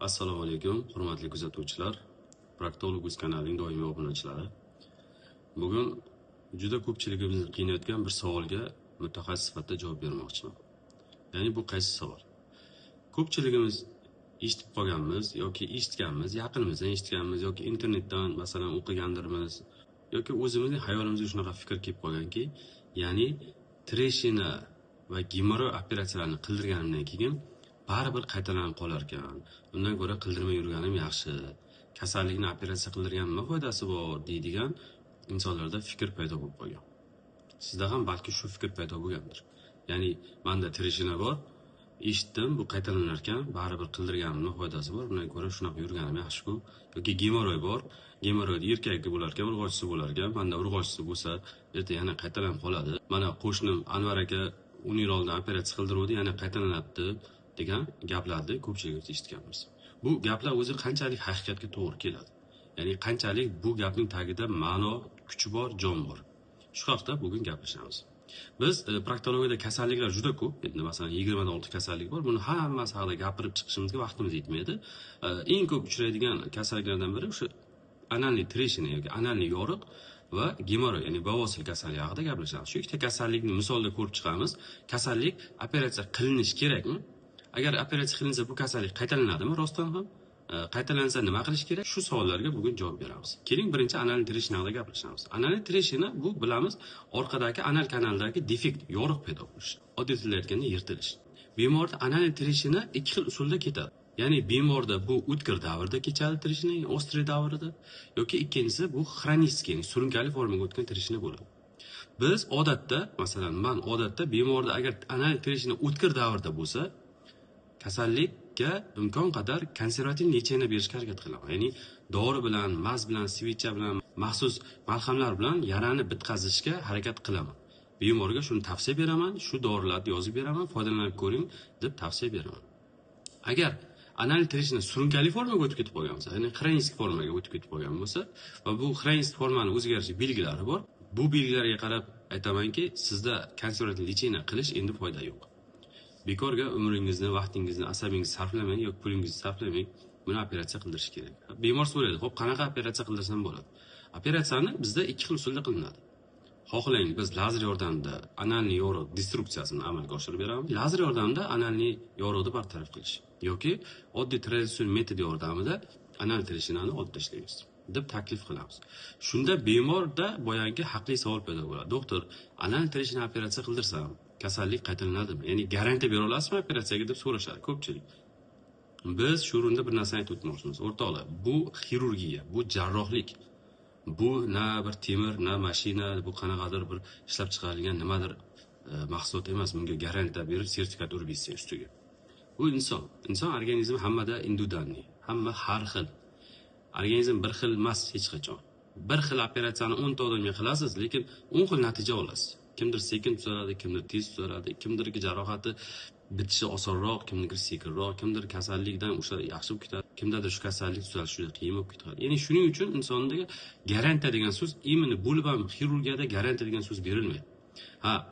Assalomu alaykum, hurmatli kuzatuvchilar. Proktolog.uz kanalining doimiy obunachilari. Bugun juda ko'pchiligimizni qiynayotgan bir savolga mutaxassis sifatida javob bermoqchiman. Ya'ni bu qaysi savol? Ko'pchiligimiz eshitib qolganmiz yoki eshitganmiz, yaqinimizdan eshitganmiz yoki internetdan masalan o'qigandirmiz yoki o'zimizning hayolimizga shunaqa fikr kelib qolganki, ya'ni treshina va gemoroy operatsiyalarini qildirganimdan keyin baribir qaytalanib qolar ekan. Undan ko'ra qildirmay yurganim yaxshi. Kasallikni operatsiya qildirgan nima foydasi bor deydigan insonlarda fikr paydo bo'lib qolgan. Sizda ham balki shu fikr paydo bo'lgandir. Ya'ni menda treshina bor, eshitdim, bu qaytalanar ekan, baribir qildirganim nima foydasi bor? Undan ko'ra shunaqa yurganim yaxshi-ku. Yoki gemoroy bor, gemoroyda erkakda bo'lar ekan, urg'ochisi bo'lar ekan, menda urg'ochisi bo'lsa, erta yana qaytalanib qoladi. Mana qo'shnim Anvar aka 10 yil oldin operatsiya qildiruvdi, yana qaytalanadi degan gaplarni ko'pchiligimiz eshitganmiz. Bu gaplar o'zi qanchalik haqiqatga to'g'ri keladi? Ya'ni qanchalik bu gapning tagida ma'no, kuchi bor, jon bor. Shu haqda bugun gaplashamiz. Biz proktologiyada kasalliklar juda ko'p. Endi masalan 20 dan ortiq kasallik bor. Buni hammasi haqida gapirib chiqishimizga vaqtimiz yetmaydi. Eng ko'p uchraydigan kasalliklardan biri o'sha analni treshina yoki analni yoriq va gemoroy, ya'ni bavosil kasalligi haqida gaplashamiz. Shu ikkita kasallikni misolda ko'rib chiqamiz. Kasallik operatsiya qilinishi kerakmi? Agar operatsiya qilinsa bu kasallik qaytalanadimi rostdan ham? Qaytalansa nima qilish kerak? Shu savollarga bugun javob beramiz. Keling, birinchi anal treshina haqida gaplashamiz. Anal treshina bu bilamiz orqadagi anal kanaldagi defekt, yoriq paydo bo'lish. Oddiy tilda aytganda yirtilish. Bemorda anal treshina ikki xil usulda ketadi. Ya'ni bemorda bu o'tkir davrda kechadi treshina, ostri davrida, yoki ikkinchisi bu xronический, ya'ni surunkali formaga o'tgan treshina bo'ladi. Biz odatda, masalan, men odatda bemorda agar anal treshina o'tkir davrda bo'lsa, kasallikka imkon qadar konservativ lecheniya berishga harakat qilaman. Ya'ni dori bilan, maz bilan, svicha bilan, maxsus malhamlar bilan yarani bitkazishga harakat qilaman. Bemorga shuni tavsiya beraman, shu dorilarni yozib beraman, foydalanib ko'ring deb tavsiya beraman. Agar anal treshina surunkali formaga o'tib ketib qolgan bo'lsa, ya'ni xronический formaga o'tib ketib qolgan bo'lsa va bu xronический formaning o'zgarishi belgilari bor. Bu belgilarga qarab aytamanki, sizda konservativ lecheniya qilish endi foyda yo'q. Bekorga umringizni, vaqtingizni, asabingizni sarflamang yoki pulingizni sarflamang, buni operatsiya qildirish kerak. Bemor so'raydi, "Xo'p, qanaqa operatsiya qildirsam bo'ladi?" Operatsiyani bizda ikki xil usulda qilinadi. Xohlang biz lazer yordamida analni yoriq destruksiyasini amalga oshirib beramiz. Lazer yordamida analni yoriqni bartaraf qilish yoki oddiy traditsion metod yordamida anal treshinani olib tashlaymiz deb taklif qilamiz. Shunda bemorda boyangi haqli savol paydo bo'ladi. Doktor, anal treshina operatsiya qildirsam kasallik qaytalanadimi? Ya'ni garantiya bera olasizmi operatsiyaga deb so'rashadi ko'pchilik. Biz shu o'rinda bir narsani aytib o'tmoqchimiz. O'rtoqlar, bu xirurgiya, bu jarrohlik. Bu na bir temir, na mashina, bu qanaqadir bir ishlab chiqarilgan nimadir mahsulot emas. Bunga garantiya berib sertifikat urib yetsa ustiga. Bu inson organizmi hammada individualniy, hamma har xil. Organizm bir xil emas hech qachon. Bir xil operatsiyani 10 ta odamga qilasiz, lekin 10 xil natija olasiz. Kimdir sekin tuzaladi, kimdir tez tuzaladi, kimdirki jarohati bitishi osonroq, kimdir sekinroq, kimdir kasallikdan o'sha yaxshi bo'lib ketadi, kimdadir shu kasallik tuzalishi juda qiyin bo'lib ketadi. Ya'ni shuning uchun insonda garantiya degan so'z imini bo'lib ham xirurgiyada garantiya degan so'z berilmaydi.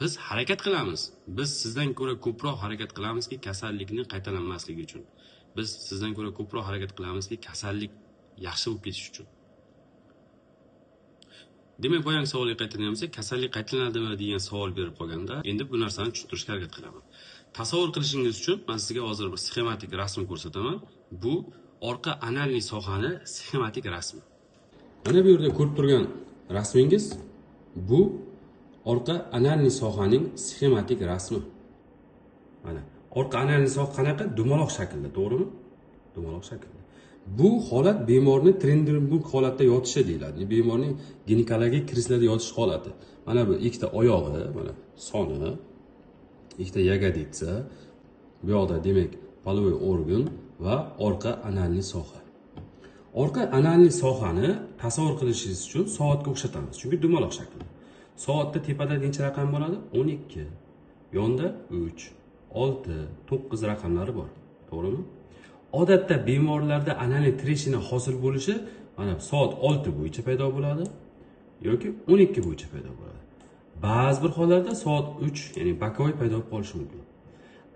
Biz harakat qilamiz. Biz sizdan ko'ra ko'proq harakat qilamizki, kasallikni qaytalanmasligi uchun. Biz sizdan ko'ra ko'proq harakat qilamizki, kasallik yaxshi bo'lib ketish uchun. Demak, boyangi savolga qaytaryapmiz, kasallik qaytalanadimi degan savol berib qolganda, endi bu narsani tushuntirishga harakat qilaman. Tasavvur qilishingiz uchun men sizga hozir bir sxematik rasm ko'rsataman. Bu orqa analni sohani sxematik rasmi. Mana bu yerda ko'rib turgan rasmingiz bu orqa analni sohaning sxematik rasmi. Mana orqa analni soha qanaqa? Dumaloq shaklda, to'g'rimi? Dumaloq shaklda. Bu holat bemorning Trendelenburg holatda yotishi deyiladi. Bemorning ginekologik krizlarda yotish holati. Mana bu ikkita oyog'i, mana soni, ikkita yagaditsa, bu yoqda demak polovoy organ va orqa analni soha. Orqa analni sohani tasavvur qilishingiz uchun soatga o'xshatamiz, chunki dumaloq shaklda. Soatda tepada necha raqam bo'ladi? 12. Yonda 3, 6, 9 raqamlari bor. To'g'rimi? Odatda bemorlarda anal treshina hosil bo'lishi mana soat 6 bo'yicha paydo bo'ladi yoki 12 bo'yicha paydo bo'ladi. Ba'zi bir hollarda soat 3, ya'ni bakovoy paydo bo'lib qolishi mumkin.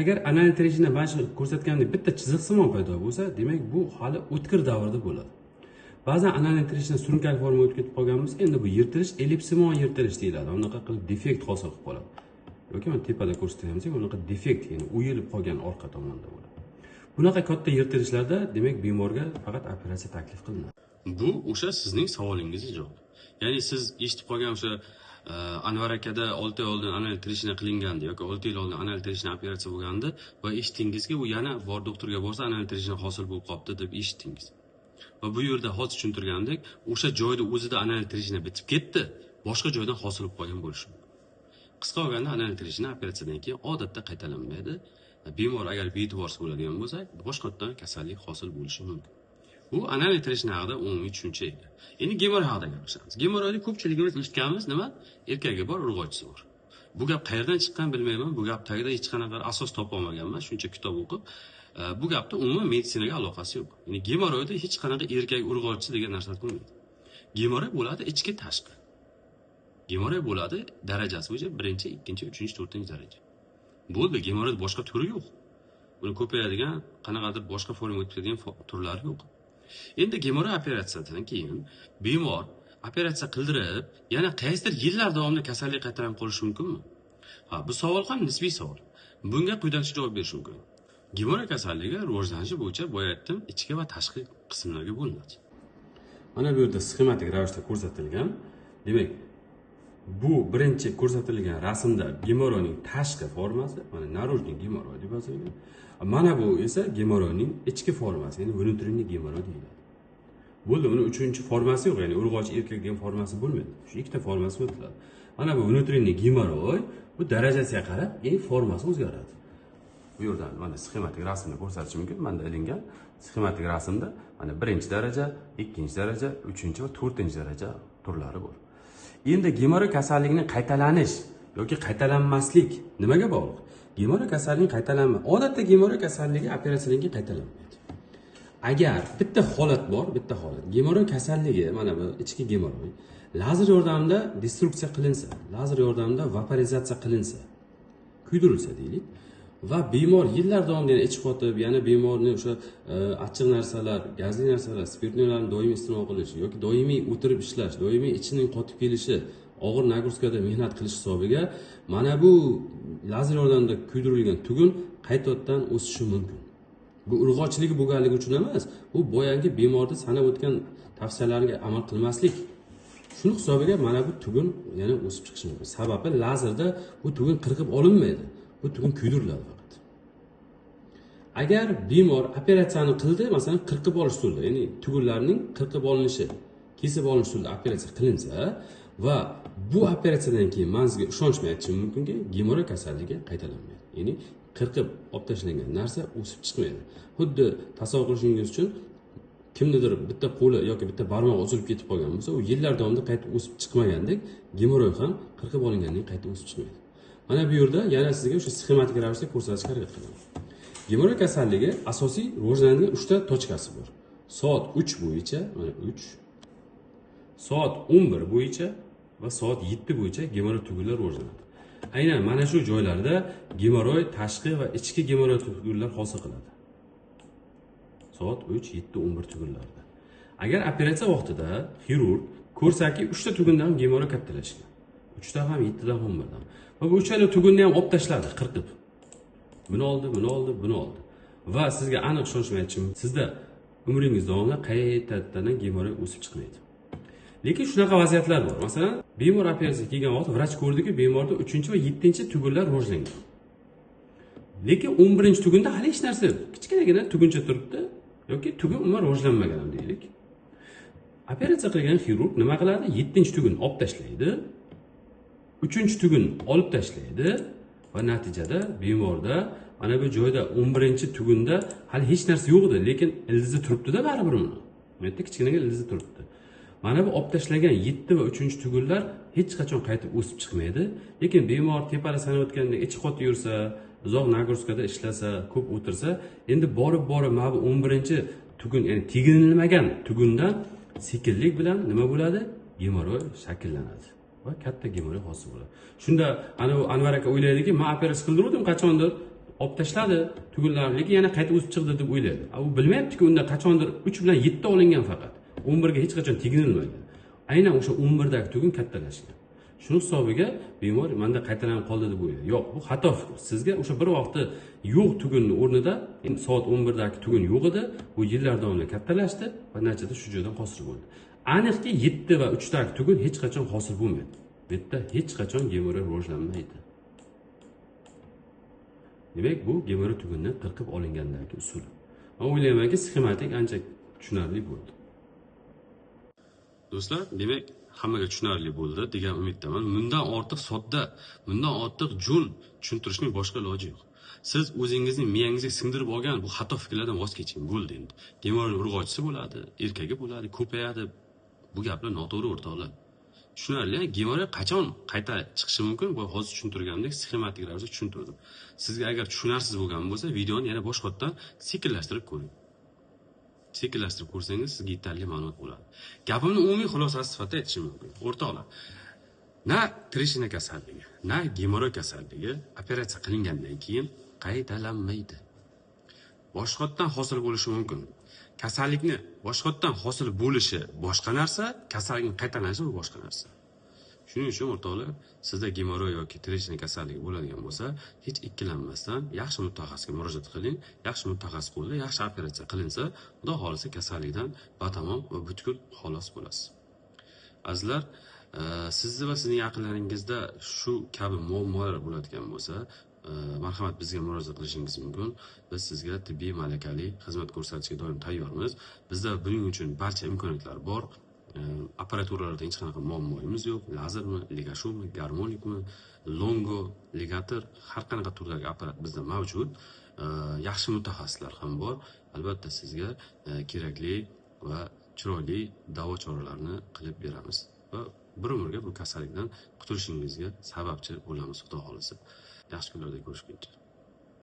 Agar anal treshina mana shu ko'rsatgandek bitta chiziqsimon paydo bo'lsa, demak bu hali o'tkir davrda bo'ladi. Ba'zan anal treshina surunkali formaga o'tib ketib qolgan bo'lsa, endi bu yirtilish ellipsimon yirtilish deyiladi. Unaqa qilib defekt hosil qilib qoladi. Yoki mana tepada ko'rsatganimizda unaqa defekt, ya'ni o'yilib qolgan orqa tomonda bo'ladi. Bunaqa katta yirtilishlarda demak bemorga faqat operatsiya taklif qilinadi. Bu o'sha sizning savolingizga javob. Ya'ni siz eshitib qolgan o'sha Anvar akada 6 oy oldin anal treshina qilingandi yoki 6 yil oldin anal treshina operatsiya bo'lgandi va eshitdingizki, u yana bor doktorga borsa anal treshina hosil bo'lib qolibdi deb eshitdingiz. Va bu yerda hozir tushuntirgandek, o'sha joyda o'zida anal treshina bitib ketdi, boshqa joydan hosil bo'lib qolgan bo'lishi mumkin. Qisqa olganda anal treshina operatsiyadan keyin odatda qaytalanmaydi. Bemor agar bee'tiborsiz bo'ladigan bo'lsa, boshqatdan kasallik hosil bo'lishi mumkin. Bu anal treshina haqida umumiy tushuncha edi. Endi gemor haqida gapiramiz. Gemoroyda ko'pchiligimiz eshitganimiz nima? Erkagi bor, urg'ochisi bor. Bu gap qayerdan chiqqan bilmayman. Bu gap tagida hech qanaqa asos topa olmaganman, shuncha kitob o'qib. Bu gapda umuman meditsinaga aloqasi yo'q. Ya'ni gemoroyda hech qanaqa erkak urg'ochisi degan narsa bo'lmaydi. Gemoroy bo'ladi ichki tashqi. Gemoroy bo'ladi darajasi bo'yicha 1-chi, 2-chi, 3-chi, 4-chi daraja. Bo'ldi, gemoroy boshqa turi yo'q. Buni ko'payadigan, qanaqadir boshqa formaga o'tib ketadigan turlari yo'q. Endi gemoroy operatsiyadan keyin bemor operatsiya qildirib, yana qaysidir yillar davomida kasallik qaytarilib qolishi mumkinmi? Ha, bu savol ham nisbiy savol. Bunga quyidagicha javob berish mumkin. Gemoroy kasalligi rivojlanishi bo'yicha boya aytdim, ichki va tashqi qismlarga bo'linadi. Mana bu yerda sxematik ravishda ko'rsatilgan. Demak, bu birinchi ko'rsatilgan rasmda gemoroyning tashqi formasi, mana narujniy gemoroy deb yozilgan. Mana bu esa gemoroyning ichki formasi, ya'ni внутренний gemoroy deyiladi. Bo'ldi, uni uchinchi formasi yo'q, ya'ni urg'ochi erkak degan formasi bo'lmaydi. Shu ikkita formasi o'tiladi. Mana bu внутренний gemoroy, bu darajasiga qarab eng formasi o'zgaradi. Bu yerdan mana sxematik rasmni ko'rsatish mumkin. Menda ilingan sxematik rasmda mana 1-daraja, 2-daraja, 3-chi va 4-daraja turlari bor. Endi gemoroy kasalligining qaytalanish yoki qaytalanmaslik nimaga bog'liq? Gemoroy kasalligining odatda gemoroy kasalligi operatsiyadan keyin qaytalanmaydi. Agar bitta holat bor, bitta holat. Gemoroy kasalligi, mana bu ichki gemoroy lazer yordamida destruksiya qilinsa, lazer yordamida vaporizatsiya qilinsa, kuydirilsa deylik va bemor yillar davomida ichib qotib, yana bemorni o'sha achchiq narsalar, gazli narsalar, spirtnilarni doimiy iste'mol qilish yoki doimiy o'tirib ishlash, doimiy ichining qotib kelishi, og'ir nagruzkada mehnat qilish hisobiga mana bu lazer yordamida kuydirilgan tugun qaytadan o'sishi mumkin. Bu urg'ochiligi bo'lganligi uchun emas, bu boyangi bemorda sanab o'tgan tavsiyalarga amal qilmaslik. Shuni hisobiga mana bu tugun yana o'sib chiqishi mumkin. Sababi lazerda bu tugun qirqib olinmaydi. Bu tugun kuydiriladi faqat. Agar bemor operatsiyani qildi, masalan, qirqib olish usulida, ya'ni tugunlarning qirqib olinishi, kesib olinish usulida operatsiya qilinsa va bu operatsiyadan keyin manzilga ishonchmay aytishim mumkinki, gemoroy kasalligi qaytalanmaydi. Ya'ni qirqib olib tashlangan narsa o'sib chiqmaydi. Xuddi tasavvur qilishingiz uchun kimnidir bitta qo'li yoki bitta barmog'i uzilib ketib qolgan bo'lsa, u yillar davomida qaytib o'sib chiqmagandek, gemoroy ham qirqib olingandan keyin qaytib o'sib chiqmaydi. Mana bu yerda yana sizga o'sha sxematik ravishda ko'rsatishga harakat qilaman. Gemoroy kasalligi asosiy rivojlanadigan 3 ta tochkasi bor. Soat 3 bo'yicha, mana 3, soat 11 bo'yicha va soat 7 bo'yicha gemoroy tugunlar rivojlanadi. Aynan mana shu joylarda gemoroy tashqi va ichki gemoroy tugunlar hosil qiladi. Soat 3, 7, 11 tugunlarda. Agar operatsiya vaqtida xirurg ko'rsaki 3 ta tugundan ham gemoroy kattalashgan. 3 ta ham, 7 ta ham, 11 dan. Va bu uchala tugunni ham olib tashladi, qirqib. Buni oldi, buni oldi, buni oldi. Va sizga aniq ishonchmay aytishim, sizda umringiz davomida qaytadan gemoroy o'sib chiqmaydi. Lekin shunaqa vaziyatlar bor. Masalan, bemor operatsiya qilgan vaqt vrach ko'rdiki, bemorda 3-chi va 7-chi tugunlar rivojlangan. Lekin 11-tugunda hali hech narsa yo'q. Kichkinagina tuguncha turibdi yoki tugun umuman rivojlanmagan deylik. Operatsiya qilgan xirurg nima qiladi? 7-tugun olib tashlaydi. 3-tugun olib tashlaydi va natijada bemorda mana bu joyda 11-tugunda hali hech narsa yo'q edi, lekin ildizi turibdi-da baribir uni. Bu yerda kichkinaga ildizi turibdi. Mana bu olib tashlangan 7 va 3-tugunlar hech qachon qaytib o'sib chiqmaydi, lekin bemor tepada sanayotganda ichi qotib yursa, uzoq nagruzkada ishlasa, ko'p o'tirsa, endi borib mana bu 11-tugun, ya'ni teginilmagan tugundan sekinlik bilan nima bo'ladi? Gemoroy shakllanadi va katta gemoroy hosil bo'ladi. Shunda ana u Anvar aka o'ylaydiki, men operatsiya qildirdim qachondir, olib tashladi tugunlarni, lekin yana qayta o'sib chiqdi deb o'ylaydi. U bilmayaptiki unda qachondir 3 bilan 7 olingan faqat. 11 ga hech qachon teginilmagan. Aynan o'sha 11 dagi tugun kattalashgan. Shuni hisobiga bemor menda qaytalanib qoldi deb o'ylaydi. Yo'q, bu xato fikr. Sizga o'sha bir vaqtda yo'q tugunning o'rnida soat 11 dagi tugun yo'q edi, bu yillar davomida kattalashdi va natijada shu joydan hosil bo'ldi. Aniqki 7 va 3 dagi tugun hech qachon hosil bo'lmaydi. Bu yerda hech qachon gemorroy rivojlanmaydi. Demak, bu gemorroy tugundan qirqib olingandagi usul. Men o'ylaymanki, sxematik ancha tushunarli bo'ldi. Do'stlar, demak, hammaga tushunarli bo'ldi degan umiddaman. Bundan ortiq sodda, bundan ortiq jo'n tushuntirishning boshqa iloji yo'q. Siz o'zingizning miyangizga singdirib olgan bu xato fikrlardan voz keching, bo'ldi endi. Gemorroy urg'ochisi bo'ladi, erkagi bo'ladi, ko'payadi. Bu gaplar noto'g'ri o'rtoqlar. Tushunarli, gemorroy qachon qayta chiqishi mumkin? Bu hozir tushuntirganimdek sxematik ravishda tushuntirdim. Sizga agar tushunarsiz bo'lgan bo'lsa, videoni yana boshqatdan sekinlashtirib ko'ring. Sekinlashtirib ko'rsangiz sizga yetarli ma'lumot bo'ladi. Gapimni umumiy xulosasi sifatida aytishim mumkin. O'rtoqlar, na treshina kasalligi, na gemorroy kasalligi operatsiya qilingandan keyin qaytalanmaydi. Boshqatdan hosil bo'lishi mumkin. Kasallikni boshqatdan hosil bo'lishi boshqa narsa, kasallikning qaytalanishi bu boshqa narsa. Shuning uchun o'rtoqlar, sizda gemorroy yoki treshina kasalligi bo'ladigan bo'lsa, hech ikkilanmasdan yaxshi mutaxassisga murojaat qiling. Yaxshi mutaxassis qo'lida yaxshi operatsiya qilinsa, xudo xolisa kasallikdan batamom va butkul xalos bo'lasiz. Azizlar, sizni va sizning yaqinlaringizda shu kabi muammolar bo'ladigan bo'lsa, marhamat bizga murojaat qilishingiz mumkin. Biz sizga tibbiy malakali xizmat ko'rsatishga doim tayyormiz. Bizda buning uchun barcha imkoniyatlar bor. Aparaturalarda hech qanaqa muammoyimiz yo'q. Lazermi, ligashuvmi, garmonikmi, longo, ligator, har qanaqa turdagi apparat bizda mavjud. Yaxshi mutaxassislar ham bor. Albatta sizga kerakli va chiroyli davo choralarini qilib beramiz va bir umrga bu kasallikdan qutulishingizga sababchi bo'lamiz, xudo xolisa. Yaxshi kunlarda ko'rishguncha.